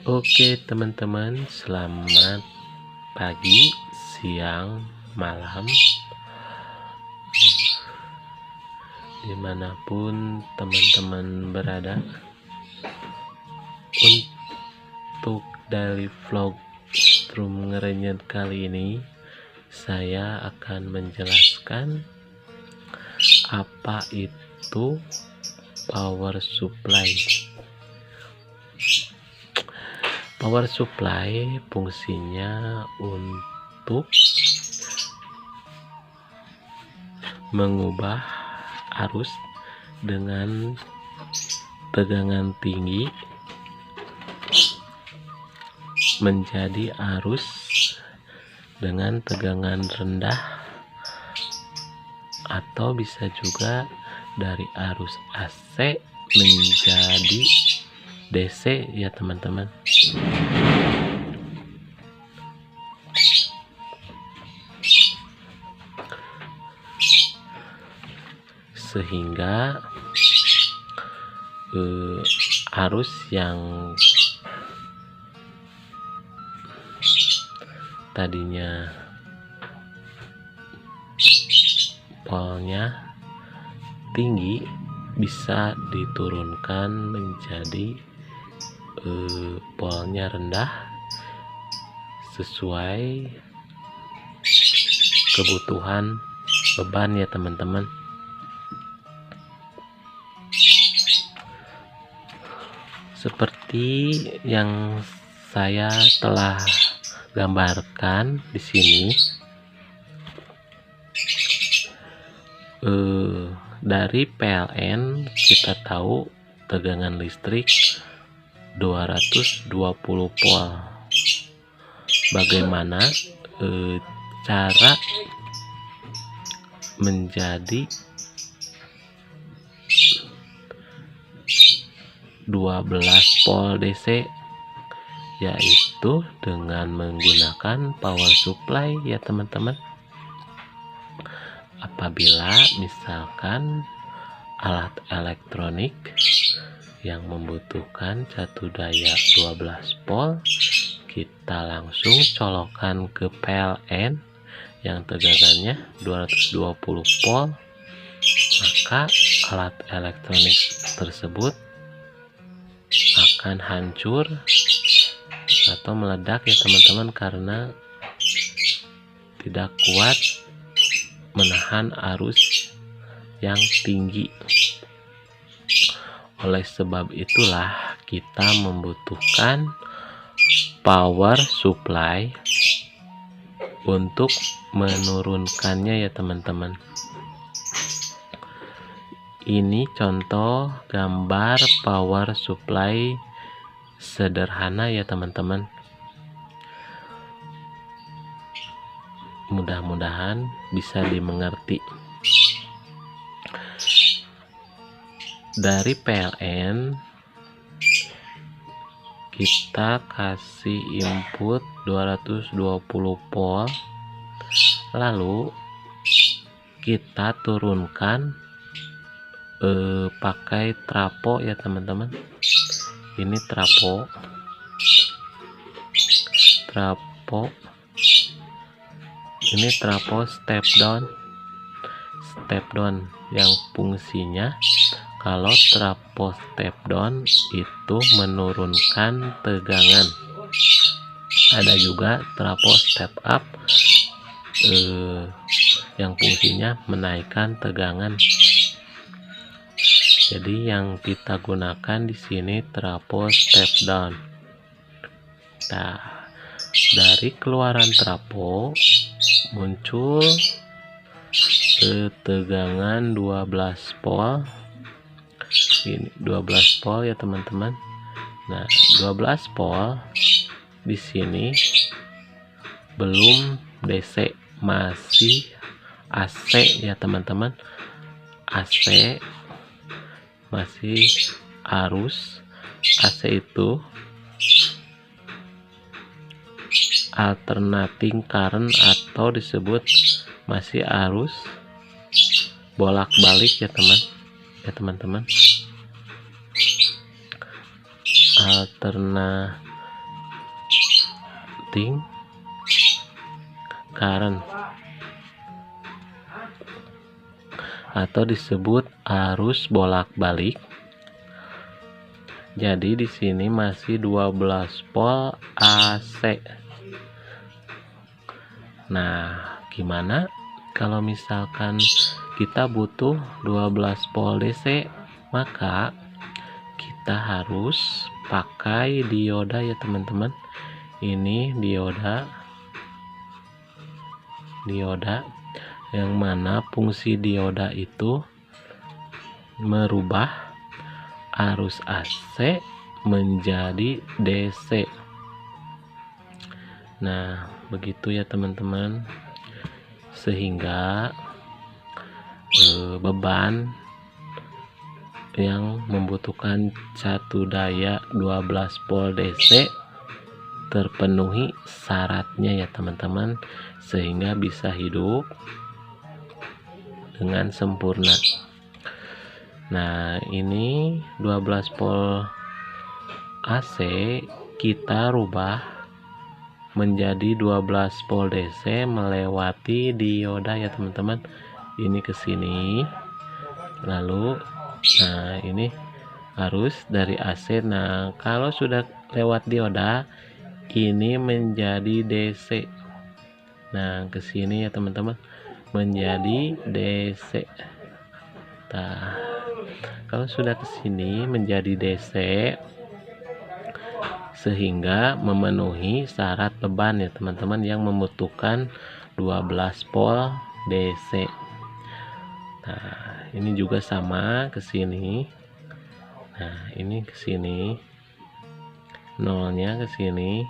Oke teman-teman, selamat pagi, siang, malam, dimanapun teman-teman berada. Untuk daily vlog Strum Ngerenyet kali ini, saya akan menjelaskan apa itu power supply. Power supply fungsinya untuk mengubah arus dengan tegangan tinggi menjadi arus dengan tegangan rendah, atau bisa juga dari arus AC menjadi DC ya teman-teman. Sehingga arus yang tadinya polnya tinggi bisa diturunkan menjadi polnya rendah sesuai kebutuhan beban ya teman-teman. Seperti yang saya telah gambarkan di sini, dari PLN kita tahu tegangan listrik 220 volt. Bagaimana cara menjadi 12 volt DC, yaitu dengan menggunakan power supply ya teman-teman. Apabila misalkan alat elektronik yang membutuhkan satu daya 12 volt, kita langsung colokan ke PLN yang tegangannya 220 volt, maka alat elektronik tersebut akan hancur atau meledak ya teman-teman, karena tidak kuat menahan arus yang tinggi. Oleh sebab itulah kita membutuhkan power supply untuk menurunkannya ya teman-teman. Ini contoh gambar power supply sederhana ya teman-teman. Mudah-mudahan bisa dimengerti. Dari PLN kita kasih input 220 volt, lalu kita turunkan pakai trapo ya teman-teman. Ini trapo ini trapo step down yang fungsinya, kalau trapo step down itu menurunkan tegangan. Ada juga trapo step up yang fungsinya menaikkan tegangan. Jadi yang kita gunakan di sini trapo step down. Nah, dari keluaran trapo muncul tegangan 12 volt. Ini 12 volt ya teman-teman. Nah, 12 volt di sini belum DC, masih AC ya teman-teman. AC masih arus. AC itu alternating current atau disebut masih arus bolak-balik ya teman-teman. alternating current atau disebut arus bolak-balik. Jadi di sini masih 12 volt AC. Nah, gimana kalau misalkan kita butuh 12 volt DC? Maka kita harus pakai dioda ya teman-teman. Ini dioda yang mana fungsi dioda itu merubah arus AC menjadi DC. Nah, begitu ya teman-teman, sehingga beban yang membutuhkan satu daya 12 volt DC terpenuhi syaratnya ya teman-teman, sehingga bisa hidup dengan sempurna. Nah, ini 12 volt AC kita rubah menjadi 12 volt DC melewati dioda ya teman-teman. Ini ke sini, lalu nah ini arus dari AC. Nah, kalau sudah lewat dioda ini menjadi DC. Nah, ke sini ya teman-teman, menjadi DC. Nah, kalau sudah ke sini menjadi DC, sehingga memenuhi syarat beban ya teman-teman yang membutuhkan 12 volt DC. Nah, ini juga sama ke sini. Nah, ini ke sini. Nolnya ke sini.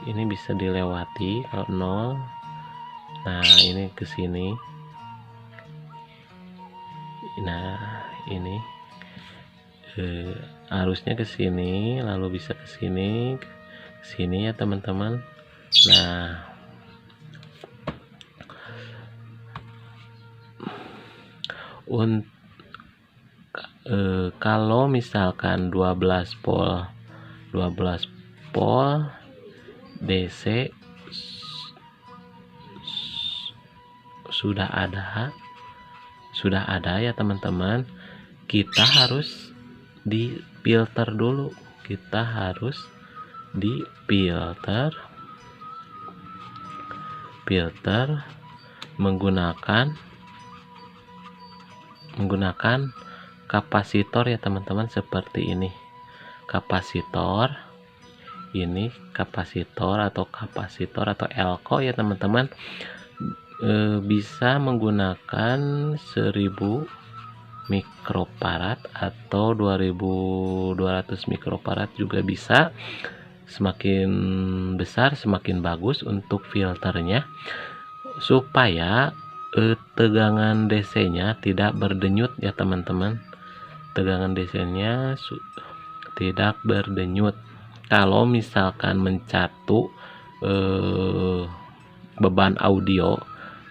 Ini bisa dilewati kalau nol. Nah, ini ke sini. Nah, ini arusnya ke sini, lalu bisa ke sini ya teman-teman. Nah, kalau misalkan 12 volt DC sudah ada ya teman-teman, kita harus di filter dulu. Kita harus di filter menggunakan kapasitor ya teman-teman, seperti ini. Kapasitor atau elko ya teman-teman, bisa menggunakan 1000 mikrofarad atau 2200 mikrofarad juga bisa. Semakin besar semakin bagus untuk filternya, supaya tegangan DC-nya tidak berdenyut ya teman-teman. Tegangan DC-nya tidak berdenyut. Kalau misalkan mencatu beban audio,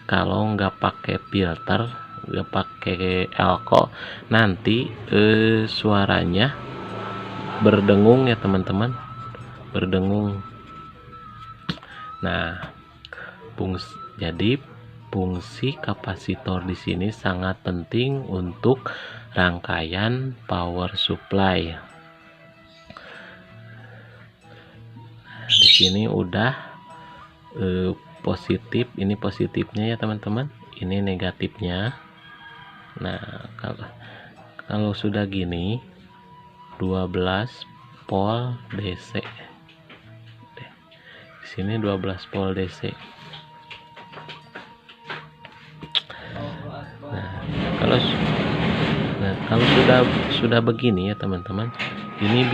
kalau nggak pakai filter, nggak pakai elko, nanti suaranya berdengung ya teman-teman, berdengung. Nah, jadi fungsi kapasitor di sini sangat penting untuk rangkaian power supply. Di sini udah positif, ini positifnya ya teman-teman, ini negatifnya. Nah, kalau sudah gini 12 volt DC. Di sini 12 volt DC. Nah, kalau sudah begini ya teman-teman, ini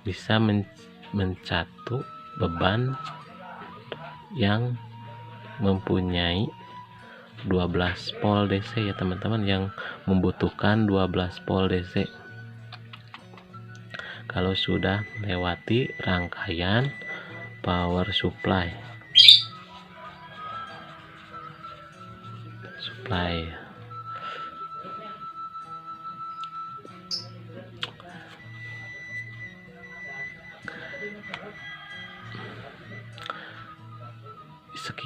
bisa mencatu beban yang mempunyai 12 volt DC ya teman-teman, yang membutuhkan 12 volt DC. Kalau sudah melewati rangkaian power supply.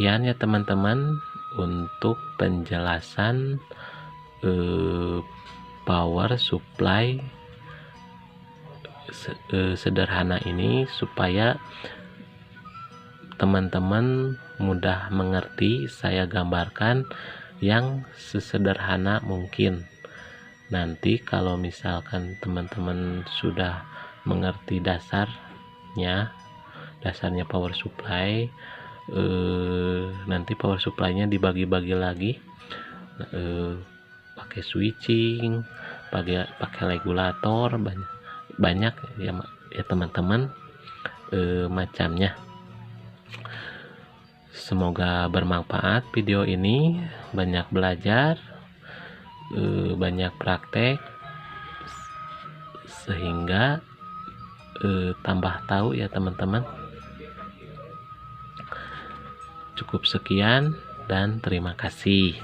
sekian ya teman-teman untuk penjelasan power supply sederhana ini, supaya teman-teman mudah mengerti. Saya gambarkan yang sesederhana mungkin. Nanti kalau misalkan teman-teman sudah mengerti dasarnya power supply, nanti power supply-nya dibagi-bagi lagi, pakai switching, pakai regulator, banyak ya teman-teman macamnya. Semoga bermanfaat video ini, banyak belajar, banyak praktek, sehingga tambah tahu ya teman-teman. Cukup sekian dan terima kasih.